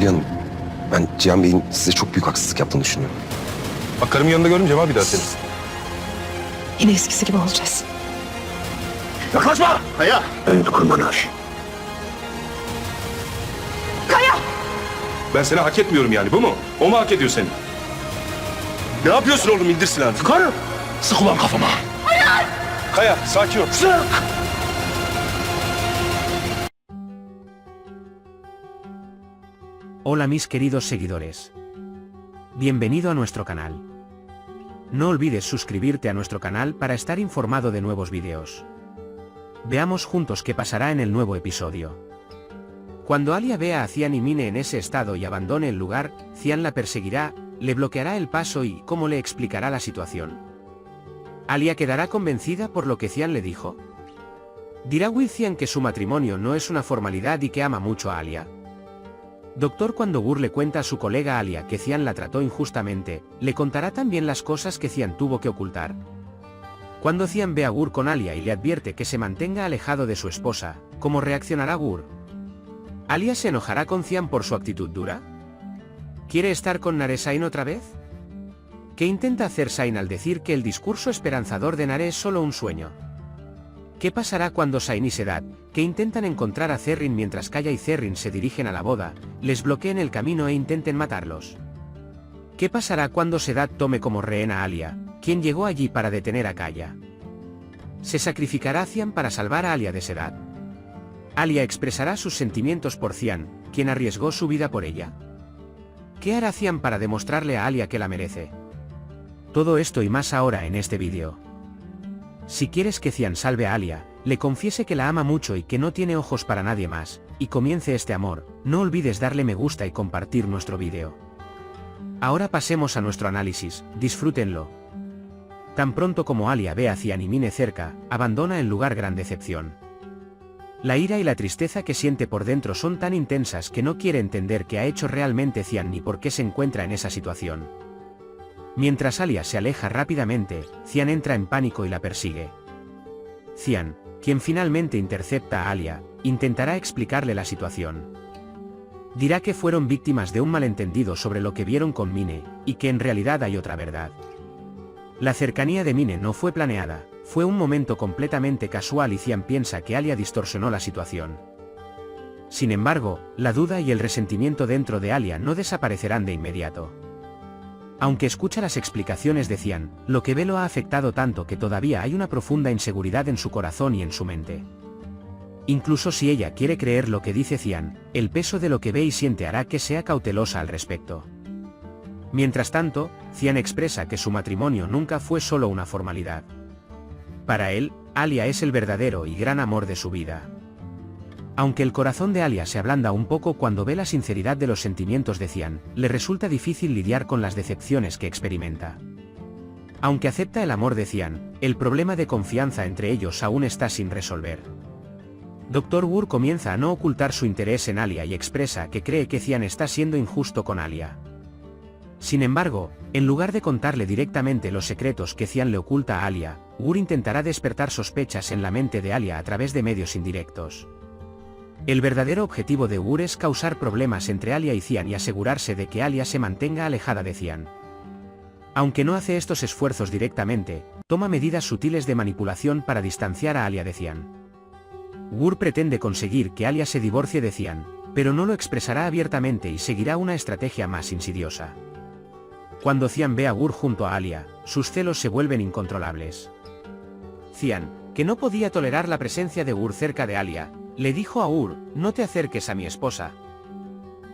Ali Hanım, ben Cihan Bey'in size çok büyük haksızlık yaptığını düşünüyorum. Bak karımın yanında görmeyeceğim abi bir daha seni. Yine eskisi gibi olacağız. Yaklaşma! Kaya! Evet Kurmanar. Ben seni hak etmiyorum yani, bu mu? O mu hak ediyor seni? Ne yapıyorsun oğlum? İndir silahını. Karı! Sık ulan kafama. Hayır! Kaya, sakin ol. Sık! Hola mis queridos seguidores. Bienvenido a nuestro canal. No olvides suscribirte a nuestro canal para estar informado de nuevos vídeos. Veamos juntos qué pasará en el nuevo episodio. Cuando Alia vea a Cian y Mine en ese estado y abandone el lugar, Cian la perseguirá, le bloqueará el paso y cómo le explicará la situación. ¿Alia quedará convencida por lo que Cian le dijo? ¿Dirá Will Cian que su matrimonio no es una formalidad y que ama mucho a Alia? Doctor, cuando Gur le cuenta a su colega Alia que Cian la trató injustamente, ¿le contará también las cosas que Cian tuvo que ocultar? Cuando Cian ve a Gur con Alia y le advierte que se mantenga alejado de su esposa, ¿cómo reaccionará Gur? ¿Alia se enojará con Cian por su actitud dura? ¿Quiere estar con Naresain otra vez? ¿Qué intenta hacer Sain al decir que el discurso esperanzador de Nare es solo un sueño? ¿Qué pasará cuando Sain y Sedat, que intentan encontrar a Zerrin mientras Kaya y Zerrin se dirigen a la boda, les bloqueen el camino e intenten matarlos? ¿Qué pasará cuando Sedat tome como rehén a Alia, quien llegó allí para detener a Kaya? ¿Se sacrificará Cian para salvar a Alia de Sedat? Alia expresará sus sentimientos por Cian, quien arriesgó su vida por ella. ¿Qué hará Cian para demostrarle a Alia que la merece? Todo esto y más ahora en este vídeo. Si quieres que Cian salve a Alia, le confiese que la ama mucho y que no tiene ojos para nadie más, y comience este amor, no olvides darle me gusta y compartir nuestro vídeo. Ahora pasemos a nuestro análisis, disfrútenlo. Tan pronto como Alia ve a Cian y Mine cerca, abandona el lugar gran decepción. La ira y la tristeza que siente por dentro son tan intensas que no quiere entender qué ha hecho realmente Cian ni por qué se encuentra en esa situación. Mientras Alia se aleja rápidamente, Cian entra en pánico y la persigue. Cian, quien finalmente intercepta a Alia, intentará explicarle la situación. Dirá que fueron víctimas de un malentendido sobre lo que vieron con Mine, y que en realidad hay otra verdad. La cercanía de Mine no fue planeada, fue un momento completamente casual y Cian piensa que Alia distorsionó la situación. Sin embargo, la duda y el resentimiento dentro de Alia no desaparecerán de inmediato. Aunque escucha las explicaciones de Cian, lo que ve lo ha afectado tanto que todavía hay una profunda inseguridad en su corazón y en su mente. Incluso si ella quiere creer lo que dice Cian, el peso de lo que ve y siente hará que sea cautelosa al respecto. Mientras tanto, Cian expresa que su matrimonio nunca fue solo una formalidad. Para él, Alia es el verdadero y gran amor de su vida. Aunque el corazón de Alia se ablanda un poco cuando ve la sinceridad de los sentimientos de Cian, le resulta difícil lidiar con las decepciones que experimenta. Aunque acepta el amor de Cian, el problema de confianza entre ellos aún está sin resolver. Dr. Gur comienza a no ocultar su interés en Alia y expresa que cree que Cian está siendo injusto con Alia. Sin embargo, en lugar de contarle directamente los secretos que Cian le oculta a Alia, Gur intentará despertar sospechas en la mente de Alia a través de medios indirectos. El verdadero objetivo de Gur es causar problemas entre Alia y Cian y asegurarse de que Alia se mantenga alejada de Cian. Aunque no hace estos esfuerzos directamente, toma medidas sutiles de manipulación para distanciar a Alia de Cian. Gur pretende conseguir que Alia se divorcie de Cian, pero no lo expresará abiertamente y seguirá una estrategia más insidiosa. Cuando Cian ve a Gur junto a Alia, sus celos se vuelven incontrolables. Cian, que no podía tolerar la presencia de Gur cerca de Alia, le dijo a Gur, no te acerques a mi esposa.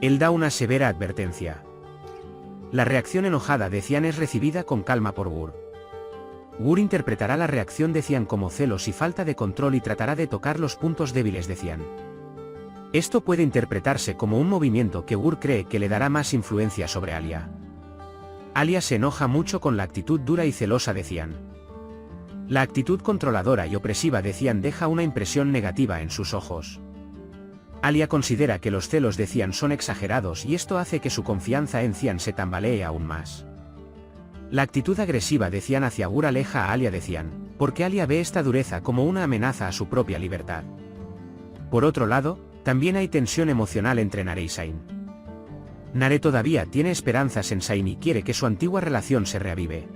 Él da una severa advertencia. La reacción enojada de Cian es recibida con calma por Gur. Gur interpretará la reacción de Cian como celos y falta de control y tratará de tocar los puntos débiles de Cian. Esto puede interpretarse como un movimiento que Gur cree que le dará más influencia sobre Alia. Alia se enoja mucho con la actitud dura y celosa de Cian. La actitud controladora y opresiva de Cian deja una impresión negativa en sus ojos. Alia considera que los celos de Cian son exagerados y esto hace que su confianza en Cian se tambalee aún más. La actitud agresiva de Cian hacia Gur aleja a Alia de Cian, porque Alia ve esta dureza como una amenaza a su propia libertad. Por otro lado, también hay tensión emocional entre Nare y Sain. Nare todavía tiene esperanzas en Sain y quiere que su antigua relación se reavive.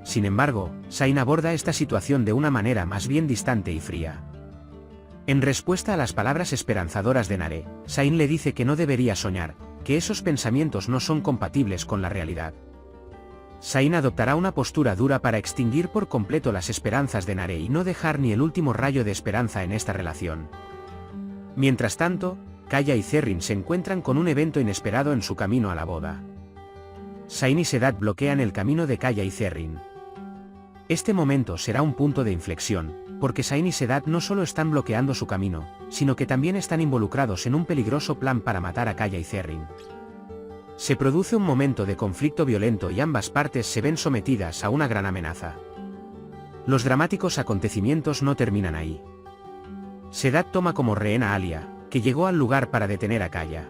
Sin embargo, Sain aborda esta situación de una manera más bien distante y fría. En respuesta a las palabras esperanzadoras de Nare, Sain le dice que no debería soñar, que esos pensamientos no son compatibles con la realidad. Sain adoptará una postura dura para extinguir por completo las esperanzas de Nare y no dejar ni el último rayo de esperanza en esta relación. Mientras tanto, Kaya y Zerrin se encuentran con un evento inesperado en su camino a la boda. Sain y Sedat bloquean el camino de Kaya y Zerrin. Este momento será un punto de inflexión, porque Sain y Sedat no solo están bloqueando su camino, sino que también están involucrados en un peligroso plan para matar a Kaya y Zerrin. Se produce un momento de conflicto violento y ambas partes se ven sometidas a una gran amenaza. Los dramáticos acontecimientos no terminan ahí. Sedat toma como rehén a Alia, que llegó al lugar para detener a Kaya.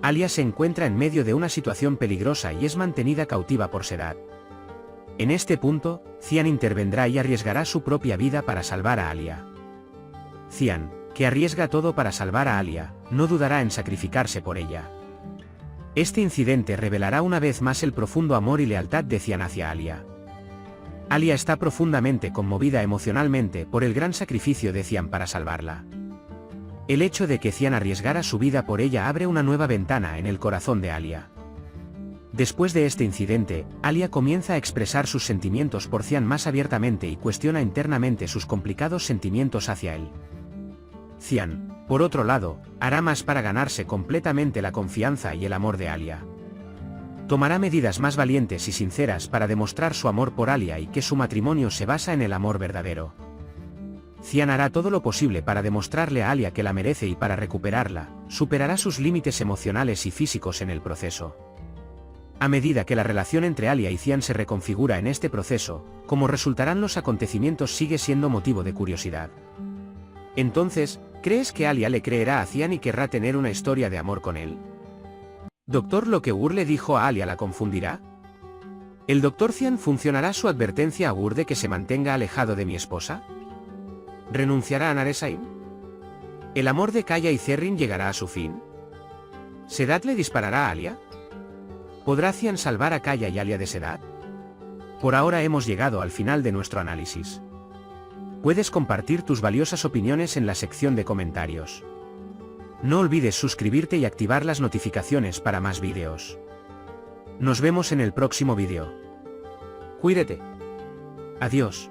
Alia se encuentra en medio de una situación peligrosa y es mantenida cautiva por Sedat. En este punto, Cian intervendrá y arriesgará su propia vida para salvar a Alia. Cian, que arriesga todo para salvar a Alia, no dudará en sacrificarse por ella. Este incidente revelará una vez más el profundo amor y lealtad de Cian hacia Alia. Alia está profundamente conmovida emocionalmente por el gran sacrificio de Cian para salvarla. El hecho de que Cian arriesgara su vida por ella abre una nueva ventana en el corazón de Alia. Después de este incidente, Alia comienza a expresar sus sentimientos por Cian más abiertamente y cuestiona internamente sus complicados sentimientos hacia él. Cian, por otro lado, hará más para ganarse completamente la confianza y el amor de Alia. Tomará medidas más valientes y sinceras para demostrar su amor por Alia y que su matrimonio se basa en el amor verdadero. Cian hará todo lo posible para demostrarle a Alia que la merece y para recuperarla, superará sus límites emocionales y físicos en el proceso. A medida que la relación entre Alia y Cian se reconfigura en este proceso, como resultarán los acontecimientos sigue siendo motivo de curiosidad. Entonces, ¿crees que Alia le creerá a Cian y querrá tener una historia de amor con él? ¿Dr. Lockwood le dijo a Alia la confundirá? ¿El Dr. Cian funcionará su advertencia a Gur de que se mantenga alejado de mi esposa? ¿Renunciará a Nare Sain? ¿El amor de Kaya y Zerrin llegará a su fin? ¿Sedat le disparará a Alia? ¿Podrá Cian salvar a Kaya y Alia de Sedat? Por ahora hemos llegado al final de nuestro análisis. Puedes compartir tus valiosas opiniones en la sección de comentarios. No olvides suscribirte y activar las notificaciones para más vídeos. Nos vemos en el próximo vídeo. Cuídate. Adiós.